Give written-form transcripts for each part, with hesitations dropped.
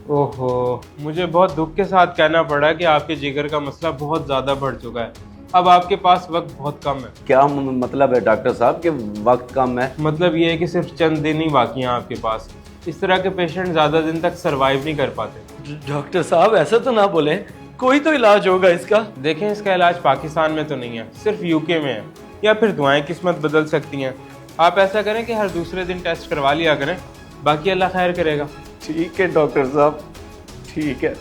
ओहो, मुझे बहुत दुख के साथ कहना पड़ा कि आपके जिगर का मसला बहुत ज़्यादा बढ़ चुका है। अब आपके पास वक्त बहुत कम है। क्या मतलब है डॉक्टर साहब कि वक्त कम है? मतलब ये है कि सिर्फ चंद दिन ही बाकी हैं आपके पास। इस तरह के पेशेंट ज़्यादा दिन तक सरवाइव नहीं कर पाते। डॉक्टर साहब ऐसा तो ना बोले, कोई तो इलाज होगा इसका। देखें, इसका इलाज पाकिस्तान में तो नहीं है, सिर्फ यूके में है। या फिर दुआएं किस्मत बदल सकती हैं। आप ऐसा करें कि हर दूसरे दिन टेस्ट करवा लिया करें, बाकी अल्लाह खैर करेगा। ठीक है डॉक्टर साहब, ठीक है।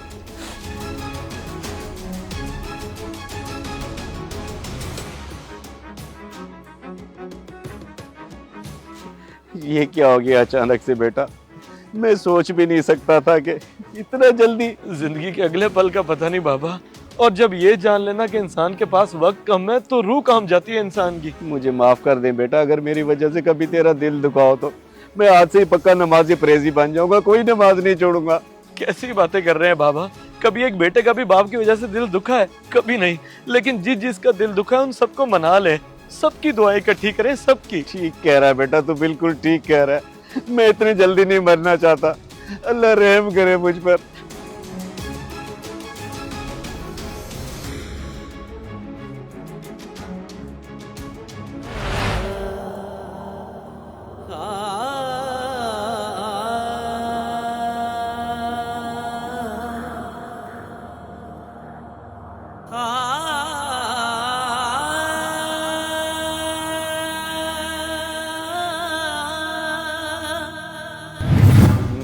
ये क्या हो गया अचानक से बेटा? मैं सोच भी नहीं सकता था कि इतना जल्दी। जिंदगी के अगले पल का पता नहीं बाबा। और जब ये जान लेना कि इंसान के पास वक्त कम है तो रूह काम जाती है इंसान की। मुझे माफ कर दे बेटा, अगर मेरी वजह से कभी तेरा दिल दुखाओ तो मैं आज से ही पक्का नमाजी प्रेजी बन जाऊंगा, कोई नमाज नहीं छोड़ूंगा। कैसी बातें कर रहे हैं बाबा? कभी एक बेटे का भी बाप की वजह से दिल दुखा है? कभी नहीं। लेकिन जिसका दिल दुखा है उन सबको मना ले, सबकी दुआएं इकट्ठी करें, सबकी। ठीक कह रहा है बेटा, तू बिल्कुल ठीक कह रहा है। मैं इतनी जल्दी नहीं मरना चाहता। अल्लाह रहम करे मुझ पर।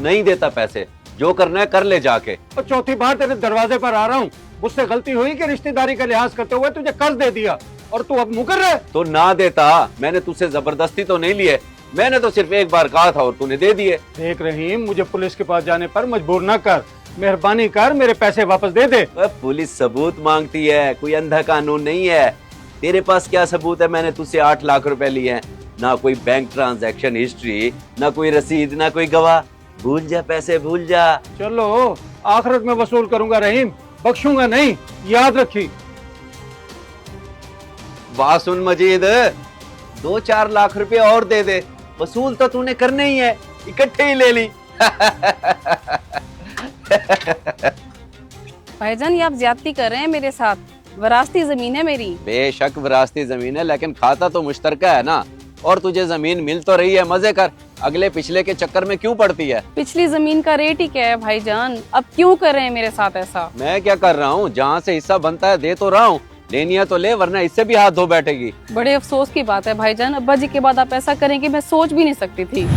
नहीं देता पैसे, जो करना है कर ले जाके। और चौथी बार तेरे दरवाजे पर आ रहा हूँ, मुझसे गलती हुई कि रिश्तेदारी का लिहाज करते हुए तुझे कर्ज दे दिया और तू अब मुकर रहा है। तो ना देता, मैंने तुझसे जबरदस्ती तो नहीं लिए, मैंने तो सिर्फ एक बार कहा था और तूने दे दिए। देख रहीम, मुझे पुलिस के पास जाने पर मजबूर ना कर, मेहरबानी कर मेरे पैसे वापस दे दे। पुलिस सबूत मांगती है, कोई अंधा कानून नहीं है। तेरे पास क्या सबूत है? मैंने तुझसे 8 लाख रुपए लिए हैं, ना कोई बैंक ट्रांजैक्शन हिस्ट्री, ना कोई रसीद, ना कोई गवाह। भूल जा, पैसे भूल जा। चलो आखिरत में वसूल करूंगा रहीम, बख्शूंगा नहीं, याद रखी। बात सुन मजीद, 2-4 लाख रुपए और दे दे, वसूल तो तूने करने ही है, इकट्ठे ही ले ली। भाईजान, ये आप ज्यादती कर रहे हैं मेरे साथ। विरासती जमीन है मेरी। बेशक विरासती जमीन है, लेकिन खाता तो मुश्तरका है ना। और तुझे जमीन मिल तो रही है, मजे कर। अगले पिछले के चक्कर में क्यों पड़ती है? पिछली जमीन का रेट ही क्या है भाईजान? अब क्यों कर रहे हैं मेरे साथ ऐसा? मैं क्या कर रहा हूँ? जहाँ से हिस्सा बनता है दे तो रहा हूँ, लेनी है तो ले, वरना इससे भी हाथ धो बैठेगी। बड़े अफसोस की बात है भाईजान, अब्बा जी के बाद आप ऐसा करेंगे मैं सोच भी नहीं सकती थी।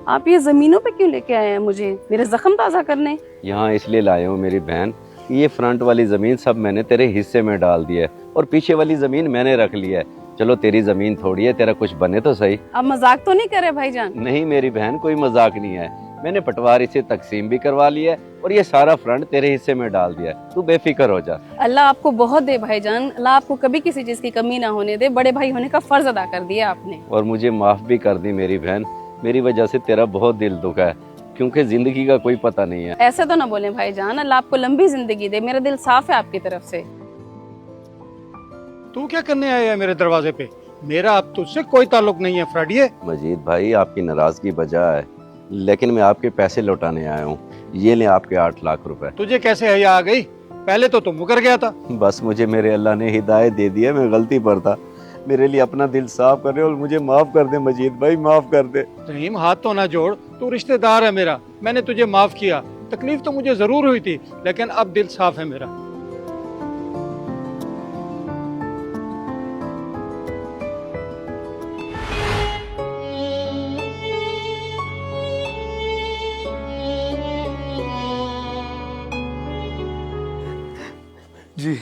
आप ये जमीनों पे क्यों लेके आए हैं मुझे? मेरे जख्म ताजा करने? यहाँ इसलिए लाए हूँ मेरी बहन, ये फ्रंट वाली जमीन सब मैंने तेरे हिस्से में डाल दी है और पीछे वाली जमीन मैंने रख ली है। चलो तेरी जमीन थोड़ी है, तेरा कुछ बने तो सही। आप मजाक तो नहीं कर रहे भाईजान? नहीं मेरी बहन, कोई मजाक नहीं है। मैंने पटवारी से तकसीम भी करवा लिया है और ये सारा फ्रंट तेरे हिस्से में डाल दिया है। तू बेफिक्र हो जा। अल्लाह आपको बहुत दे भाईजान, अल्लाह आपको कभी किसी चीज की कमी ना होने दे। बड़े भाई होने का फर्ज अदा कर दिया आपने। और मुझे माफ भी कर दी मेरी बहन, मेरी वजह से तेरा बहुत दिल दुखा है, क्योंकि जिंदगी का कोई पता नहीं है। ऐसे तो ना बोले भाईजान, अल्लाह आपको लंबी जिंदगी दे। मेरा दिल साफ है आपकी तरफ से। तू क्या करने आया है मेरे दरवाजे पे? मेरा अब तुझसे कोई ताल्लुक नहीं है फ्राडिये। मजीद भाई, आपकी नाराजगी बजा है, लेकिन मैं आपके पैसे लौटाने आया हूँ। ये ले आपके 8 लाख रुपए। तुझे कैसे हया आ गई? पहले तो तू मुकर गया था। बस मुझे मेरे अल्लाह ने हिदायत दे दी है, मैं गलती पर था। मेरे लिए अपना दिल साफ कर दे और मुझे माफ कर दे मजीद भाई, माफ कर दे। रहीम, हाथ तो ना जोड़, तू रिश्तेदार है मेरा, मैंने तुझे माफ किया। तकलीफ तो मुझे जरूर हुई थी, लेकिन अब दिल साफ है मेरा। जी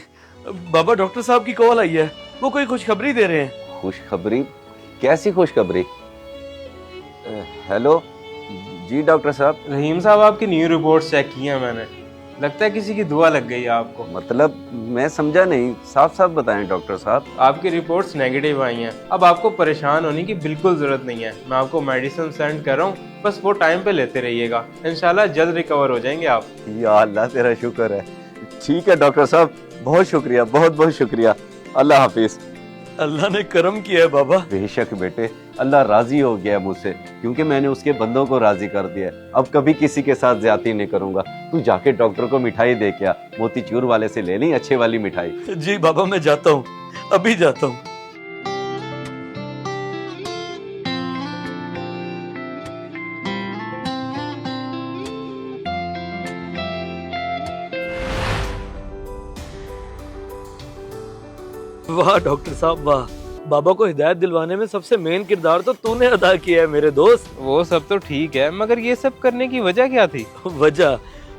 बाबा, डॉक्टर साहब की कॉल आई है, वो कोई खुशखबरी दे रहे हैं। खुशखबरी? कैसी खुशखबरी? हेलो जी डॉक्टर साहब। रहीम साहब, आपकी न्यू रिपोर्ट्स चेक की हैं मैंने। लगता है किसी की दुआ लग गई है आपको। मतलब मैं समझा नहीं, साफ साफ बताएं डॉक्टर साहब। आपकी रिपोर्ट्स नेगेटिव आई हैं। अब आपको परेशान होने की बिल्कुल जरूरत नहीं है। मैं आपको मेडिसिन सेंड कर रहा हूँ, बस वो टाइम पे लेते रहिएगा। इंशाल्लाह जल्द रिकवर हो जाएंगे आप। या अल्लाह तेरा शुक्र है। ठीक है डॉक्टर साहब, बहुत शुक्रिया, बहुत बहुत शुक्रिया। अल्लाह हाफिज। अल्लाह ने करम किया है बाबा। बेशक बेटे, अल्लाह राजी हो गया मुझसे, क्योंकि मैंने उसके बंदों को राजी कर दिया है। अब कभी किसी के साथ ज्यादती नहीं करूंगा। तू जाके डॉक्टर को मिठाई दे के आ, मोतीचूर वाले से ले ली अच्छे वाली मिठाई। जी बाबा, मैं जाता हूँ, अभी जाता हूँ। वाह डॉक्टर साहब वाह, बाबा को हिदायत दिलवाने में सबसे मेन किरदार तो तूने अदा किया है मेरे दोस्त। वो सब तो ठीक है, मगर ये सब करने की वजह क्या थी?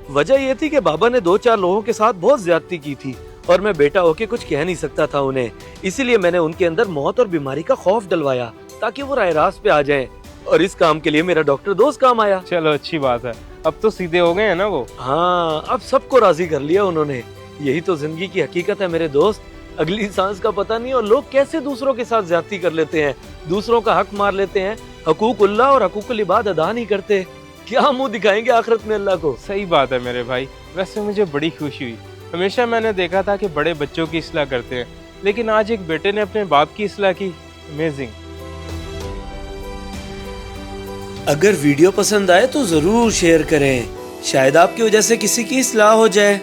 वजह ये थी कि बाबा ने 2-4 लोगों के साथ बहुत ज्यादती की थी और मैं बेटा होके कुछ कह नहीं सकता था उन्हें। इसीलिए मैंने उनके अंदर मौत और बीमारी का खौफ डलवाया ताकि वो राह रास्त पे आ जाएं। और इस काम के लिए मेरा डॉक्टर दोस्त काम आया। चलो अच्छी बात है, अब तो सीधे हो गए हैं ना वो। हाँ, अब सबको राजी कर लिया उन्होंने। यही तो जिंदगी की हकीकत है मेरे दोस्त। अगली सांस का पता नहीं और लोग कैसे दूसरों के साथ ज्यादती कर लेते हैं, दूसरों का हक मार लेते हैं, हकूकुल्लाह और हकूकुल इबाद अदा नहीं करते। क्या मुंह दिखाएंगे आखिरत में अल्लाह को। सही बात है मेरे भाई। वैसे मुझे बड़ी खुशी हुई। हमेशा मैंने देखा था कि बड़े बच्चों की इस्लाह करते हैं, लेकिन आज एक बेटे ने अपने बाप की इस्लाह की। अमेजिंग। अगर वीडियो पसंद आए तो जरूर शेयर करें, शायद आपकी वजह से किसी की इस्लाह हो जाए।